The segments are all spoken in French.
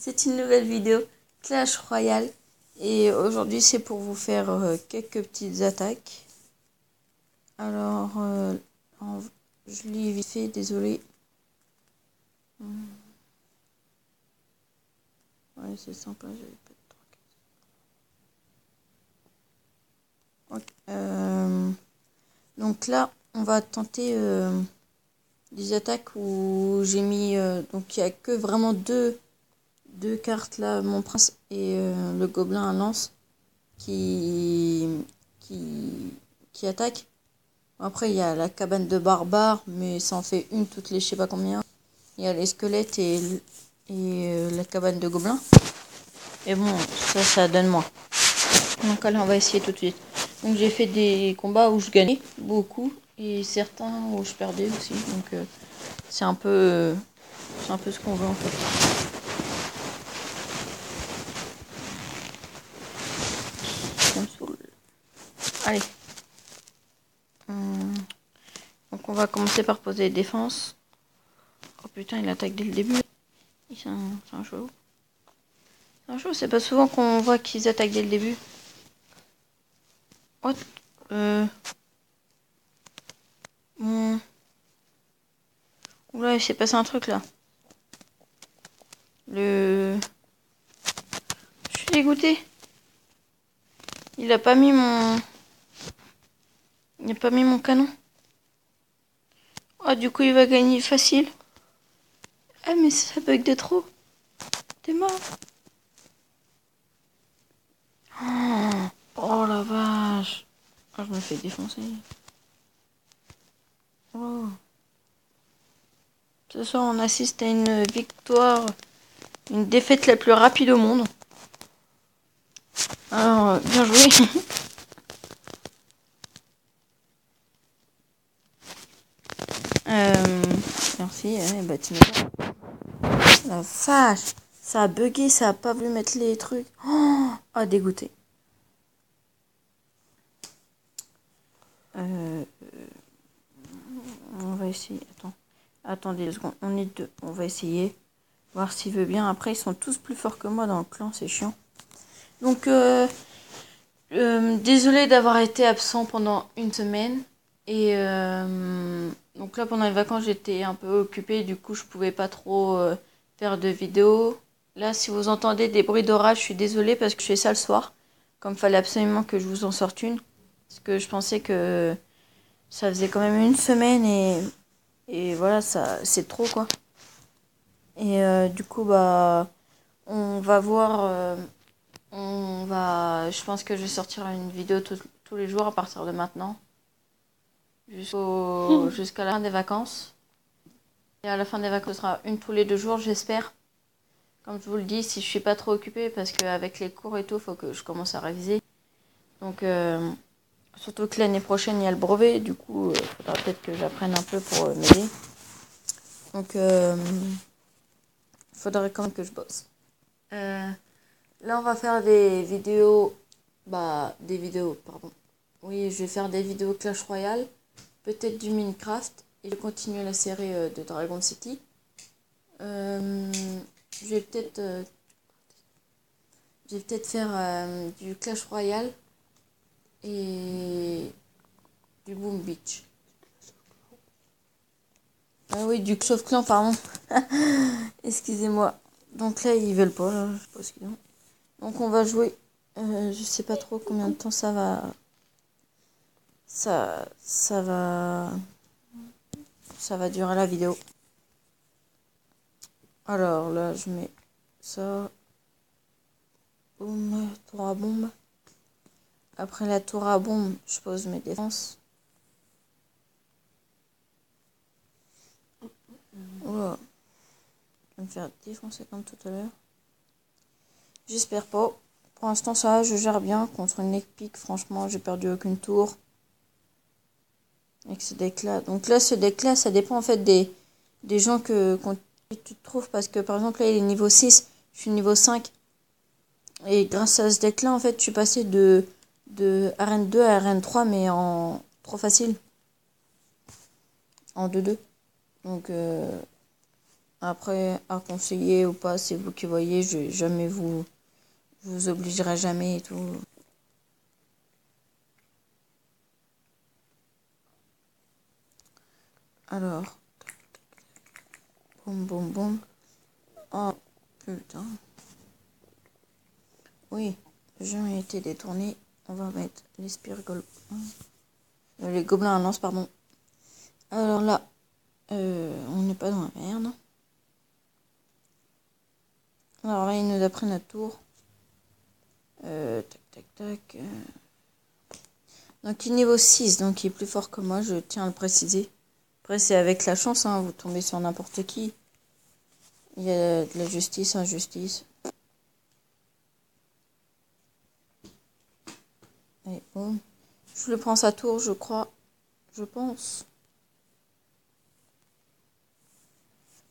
C'est une nouvelle vidéo Clash Royale et aujourd'hui c'est pour vous faire quelques petites attaques. Alors, je l'ai vite fait, désolé. Ouais, c'est simple, j'avais pas de truc. Donc là, on va tenter des attaques où j'ai mis... donc il n'y a que vraiment deux cartes là, mon prince et le gobelin à lance qui attaque. Après il y a la cabane de barbare, mais ça en fait une toutes les je sais pas combien. Il y a les squelettes et la cabane de gobelins. Et bon, ça donne moins. Donc là on va essayer tout de suite. Donc j'ai fait des combats où je gagnais beaucoup et certains où je perdais aussi. Donc c'est un peu ce qu'on veut en fait. Ça me saoule. Allez. Donc on va commencer par poser les défenses. Oh putain, il attaque dès le début. C'est un chelou. C'est un chelou, c'est pas souvent qu'on voit qu'ils attaquent dès le début. What? Oula, il s'est passé un truc là. Je suis dégoûté. Il a pas mis mon... Il n'a pas mis mon canon. Oh, du coup, il va gagner facile. Ah, mais ça bug de trop. T'es mort. Oh la vache. Oh, je me fais défoncer. Oh. Ce soir, on assiste à une victoire, une défaite la plus rapide au monde. Alors, bien joué. Merci, bah tu m'étonnes. La vache, ça a bugué, ça a pas voulu mettre les trucs. Oh, dégoûté. On va essayer. Attendez 2 secondes. On est 2. On va essayer. Voir s'il veut bien. Après, ils sont tous plus forts que moi dans le clan. C'est chiant. Donc, désolé d'avoir été absent pendant une semaine. Et donc là, pendant les vacances, j'étais un peu occupée. Du coup, je pouvais pas trop faire de vidéos. Là, si vous entendez des bruits d'orage, je suis désolée parce que je fais ça le soir. Comme il fallait absolument que je vous en sorte une. Parce que je pensais que ça faisait quand même une semaine et voilà, ça c'est trop quoi. Et du coup, bah, on va voir. Je pense que je vais sortir une vidéo tous les jours à partir de maintenant. Jusqu'à la fin des vacances. Et à la fin des vacances, ce sera une tous les 2 jours, j'espère. Comme je vous le dis, si je suis pas trop occupée, parce qu'avec les cours et tout, il faut que je commence à réviser. Donc, surtout que l'année prochaine, il y a le brevet. Du coup, il faudra peut-être que j'apprenne un peu pour m'aider. Donc, il faudrait quand même que je bosse. Là, on va faire des vidéos. Pardon. Oui, je vais faire des vidéos Clash Royale. Peut-être du Minecraft. Et je continue la série de Dragon City. Je vais peut-être faire du Clash Royale et du Boom Beach. Ah oui, du Clash of Clans, pardon. Excusez-moi. Donc là, ils veulent pas, là, je sais pas ce qu'ils ont. Donc on va jouer. Je sais pas trop combien de temps ça va. Ça va durer la vidéo. Alors là, je mets ça. Boum, tour à bombe. Après la tour à bombe, je pose mes défenses. Oula. Je vais me faire défoncer comme tout à l'heure. J'espère pas. Pour l'instant, ça va, je gère bien. Contre une épique, franchement, j'ai perdu aucune tour. Avec ce deck-là. Donc là, ce deck-là, ça dépend en fait des gens que tu te trouves. Parce que par exemple, là, il est niveau 6. Je suis niveau 5. Et grâce à ce deck-là, en fait, je suis passé de arène 2 à arène 3, mais en trop facile. En 2-2. Donc, Après, à conseiller ou pas, c'est vous qui voyez. Je jamais vous obligerai jamais et tout. Alors, boum, boum, boum. Oh, putain. Oui, j'ai été détourné. On va mettre les spirgoles. Les gobelins à lance, pardon. Alors là, on n'est pas dans la merde. Alors là, il nous a pris notre tour. Tac, tac, tac. Donc il est niveau 6, donc il est plus fort que moi, je tiens à le préciser. Après, c'est avec la chance, hein, vous tombez sur n'importe qui. Il y a de la justice, injustice. Et bon, je le prends sa tour, je crois. Je pense.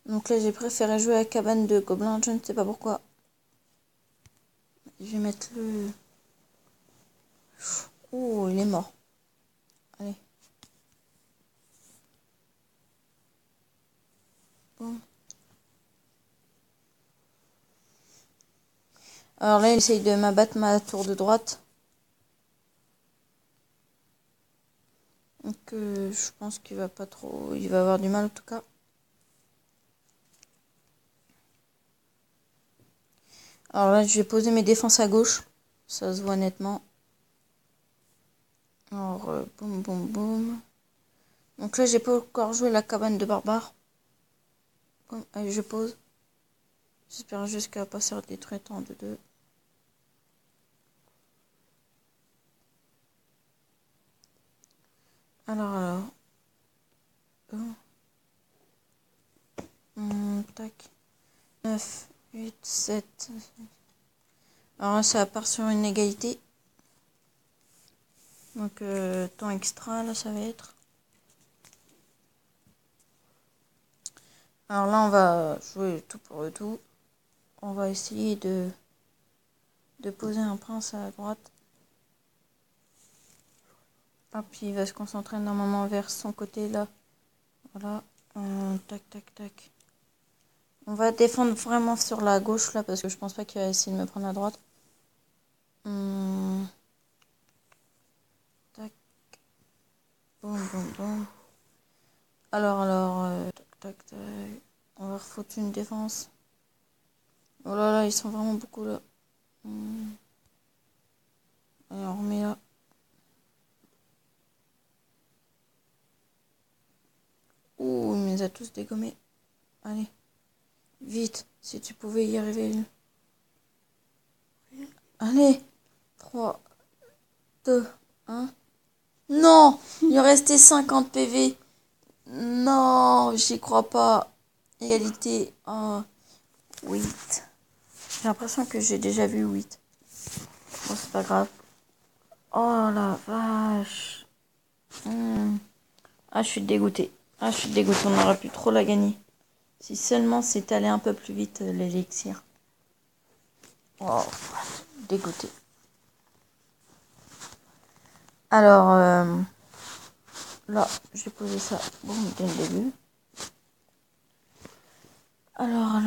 Donc là, j'ai préféré jouer à la cabane de gobelins, je ne sais pas pourquoi. Je vais mettre le... Oh, il est mort. Allez. Bon. Alors là, il essaye de m'abattre ma tour de droite. Donc je pense qu'il va pas trop... Il va avoir du mal en tout cas. Alors là, je vais poser mes défenses à gauche. Ça se voit nettement. Alors, boum, boum, boum. Donc là, j'ai pas encore joué la cabane de barbare. Boum, allez, je pose. J'espère juste qu'elle va pas se détruire en deux. Alors. Tac. 9, 8, 7. Alors là, ça part sur une égalité. Donc, temps extra, là, ça va être. Alors là, on va jouer tout pour le tout. On va essayer de poser un prince à droite. Hop, il va se concentrer normalement vers son côté, là. Voilà. Tac, tac, tac. On va défendre vraiment sur la gauche, là, parce que je pense pas qu'il va essayer de me prendre à droite. Tac. Boum, boum, boum. Alors, tac, tac, tac. On va refoutre une défense. Oh là là, ils sont vraiment beaucoup là. Allez, on remet là. Ouh, il les a tous dégommés. Allez, vite, si tu pouvais y arriver. Allez, 3, 2, 1. Non, il restait 50 PV. Non, j'y crois pas. Égalité. Oh, 8. J'ai l'impression que j'ai déjà vu 8. Bon, c'est pas grave. Oh la vache. Ah, je suis dégoûtée. Ah, je suis dégoûtée. On aurait pu trop la gagner. Si seulement c'est allé un peu plus vite, l'élixir. Oh, dégoûtée. Alors, là, j'ai posé ça. Bon, dès le début. Alors,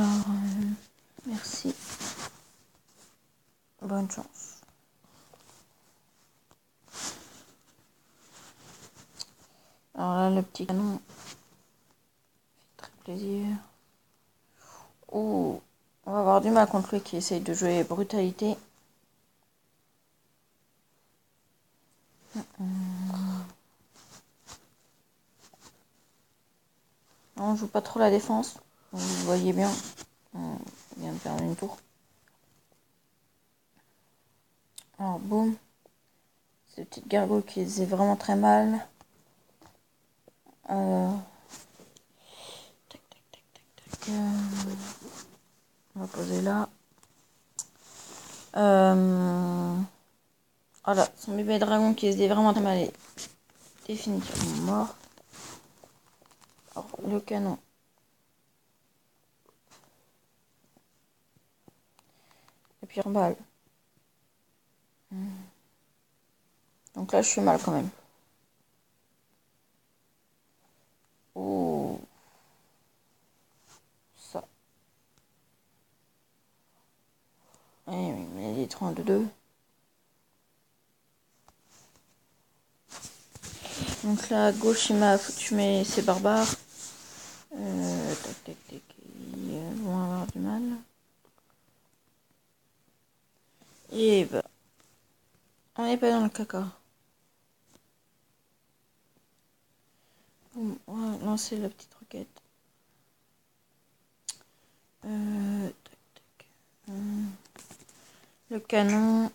merci. Bonne chance. Alors là, le petit canon. Fait très plaisir. Oh, on va avoir du mal contre lui qui essaye de jouer brutalité. On joue pas trop la défense. Vous voyez bien. On vient de perdre une tour. Alors, boum. Ce petit gargouille qui faisait vraiment très mal. Tac, tac, tac, tac, tac. On va poser là. Voilà, son bébé dragon qui faisait vraiment très mal est définitivement mort. Alors, le canon. Et puis, balle. Donc là, je suis mal quand même. Oh. Ça. Il est 32. Donc là, à gauche, il m'a foutu ses barbares. Tac, tac, tac. Ils vont avoir du mal. Et bah, on n'est pas dans le caca. On va lancer la petite roquette. Tac, tac. Le canon.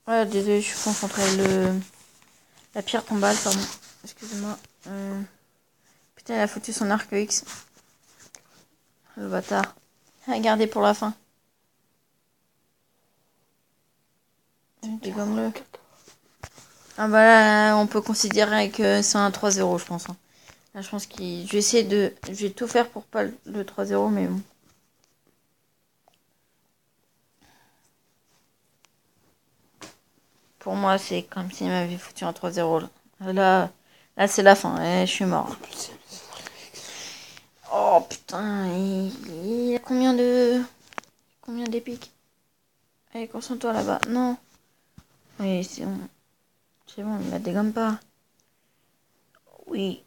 Ouais, désolé, je suis concentrée. La pierre tombale, pardon. Excusez-moi. Putain, il a foutu son arc X. Le bâtard. Regardez pour la fin. Dégomme-le. Ah bah là, on peut considérer que c'est un 3-0, je pense. Là, je pense qu'il... Je vais tout faire pour pas le 3-0, mais bon. Pour moi, c'est comme s'il m'avait foutu un 3-0. Là c'est la fin. Je suis mort. Oh putain, il a combien d'épiques? Allez, concentre-toi là-bas. Non. Oui, c'est bon. C'est bon, il la dégomme pas. Oui.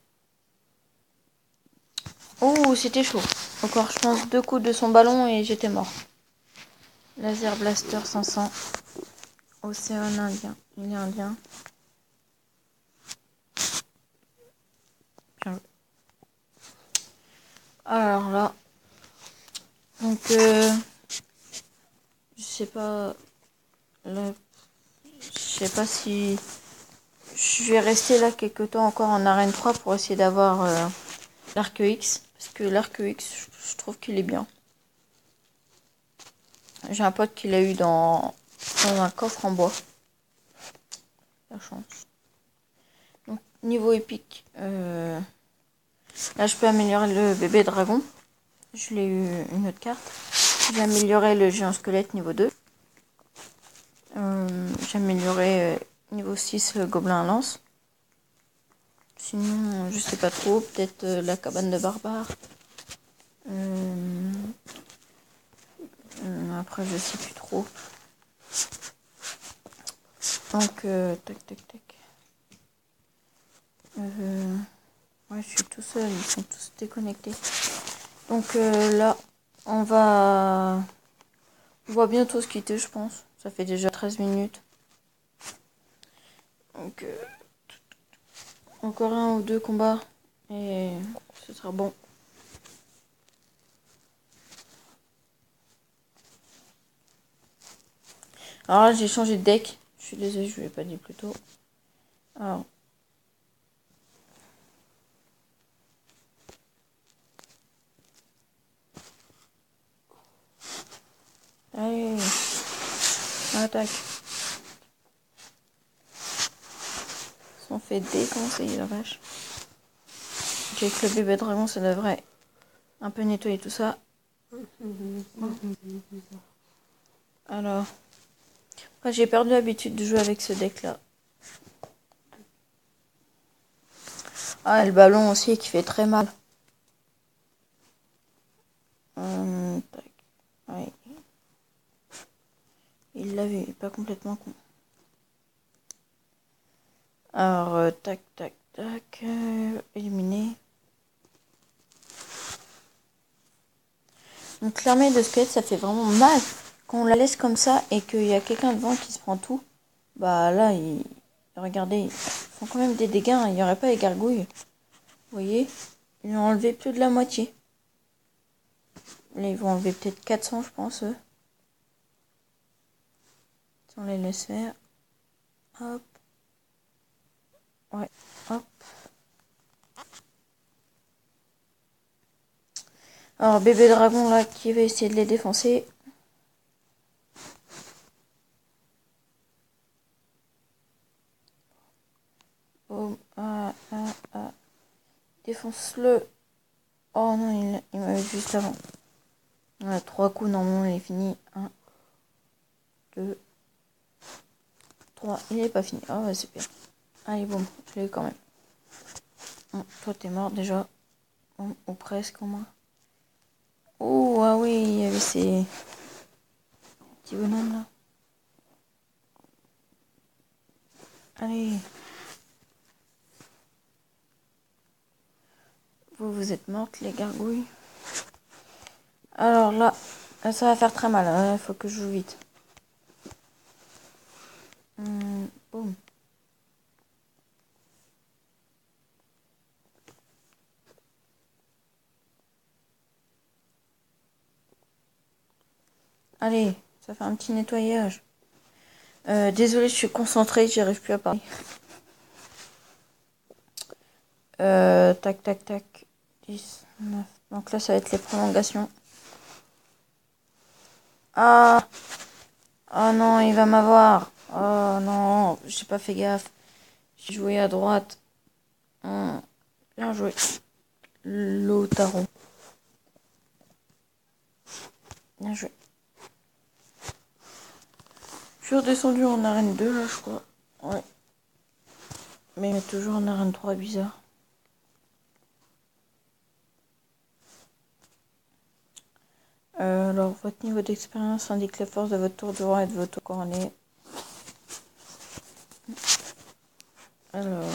Oh, c'était chaud. Encore, je pense, 2 coups de son ballon et j'étais mort. Laser Blaster 500. Océan Indien. Il est indien. Bien. Alors là. Donc, je sais pas. Là, je sais pas si je vais rester là quelques temps encore en arène 3 pour essayer d'avoir l'arc X. Parce que l'arc X, je trouve qu'il est bien. J'ai un pote qui l'a eu dans un coffre en bois. La chance. Donc, niveau épique, là je peux améliorer le bébé dragon. Je l'ai eu une autre carte. J'ai amélioré le géant squelette niveau 2. J'ai amélioré niveau 6 le gobelin à lance. Sinon, je sais pas trop. Peut-être la cabane de barbare. Après, je sais plus trop. Donc, tac, tac, tac. Ouais, je suis tout seul. Ils sont tous déconnectés. Donc là, on va bientôt se quitter, je pense. Ça fait déjà 13 minutes. Donc, encore un ou deux combats. Et ce sera bon. Alors là, j'ai changé de deck. Je suis désolée, je ne l'ai pas dit plus tôt. Alors. Allez. Attaque. Ils sont fait défoncer, la vache. Avec le bébé dragon, ça devrait un peu nettoyer tout ça. Alors. Après, j'ai perdu l'habitude de jouer avec ce deck-là. Ah, et le ballon aussi qui fait très mal. Tac. Ouais. Il l'a vu, pas complètement con. Alors, tac, tac, tac. Éliminé. Donc l'armée de squelettes, ça fait vraiment mal. Quand on la laisse comme ça et qu'il y a quelqu'un devant qui se prend tout, bah là, regardez, ils font quand même des dégâts. Hein. Il n'y aurait pas les gargouilles. Vous voyez, ils ont enlevé plus de la moitié. Là, ils vont enlever peut-être 400, je pense, eux. Si on les laisse faire. Hop. Ouais, hop. Alors, bébé dragon, là, qui va essayer de les défoncer. Boum. Défonce-le. Oh non, il m'a eu juste avant. Voilà, 3 coups, normalement, il est fini. 1, 2, 3. Il n'est pas fini. Oh, ouais, super. Allez, bon, je l'ai eu quand même. Toi, t'es mort déjà. Ou presque, au moins. Oh, ah oui, il y avait ces petits bonhommes là. Allez. Vous êtes mortes, les gargouilles. Alors là, ça va faire très mal. Il faut que je joue vite. Boum. Allez, ça fait un petit nettoyage. Désolée, je suis concentrée, j'y arrive plus à parler. Tac, tac, tac. 10, 9. Donc là, ça va être les prolongations. Ah! Oh non, il va m'avoir. Oh non, j'ai pas fait gaffe. J'ai joué à droite. Bien joué. Lotaro. Bien joué. Je suis redescendu en arène 2 là, je crois. Ouais. Mais il est toujours en arène 3, bizarre. Alors, votre niveau d'expérience indique les forces de votre tour de roi et de votre couronné. Alors.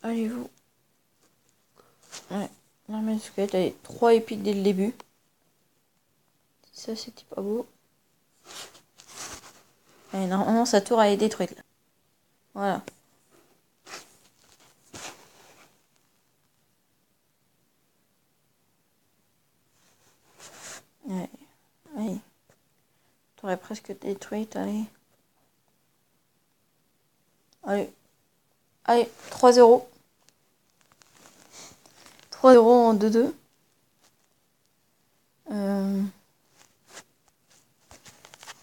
Allez-vous. Ouais. Non, mais ce que t'as 3 épiques dès le début. Ça, c'était pas beau. Et normalement, sa tour elle est détruite là. Voilà. Ouais. Allez. Tour est presque détruite, allez. Allez. Allez, 3-0. 3-0 en 2-2.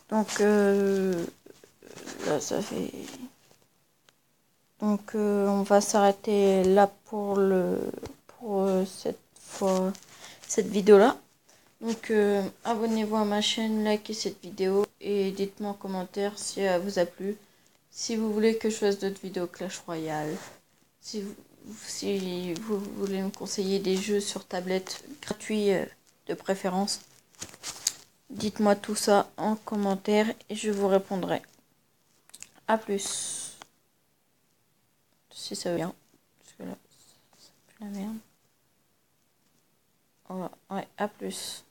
Donc, là, ça fait... Donc, on va s'arrêter là pour cette fois, cette vidéo-là. Donc, abonnez-vous à ma chaîne, likez cette vidéo et dites-moi en commentaire si elle vous a plu. Si vous voulez que je fasse d'autres vidéos Clash Royale. Si vous voulez me conseiller des jeux sur tablette gratuits de préférence. Dites-moi tout ça en commentaire et je vous répondrai. A plus. Si ça veut bien. Parce que là, c'est plus la merde. Voilà. Ouais, à plus.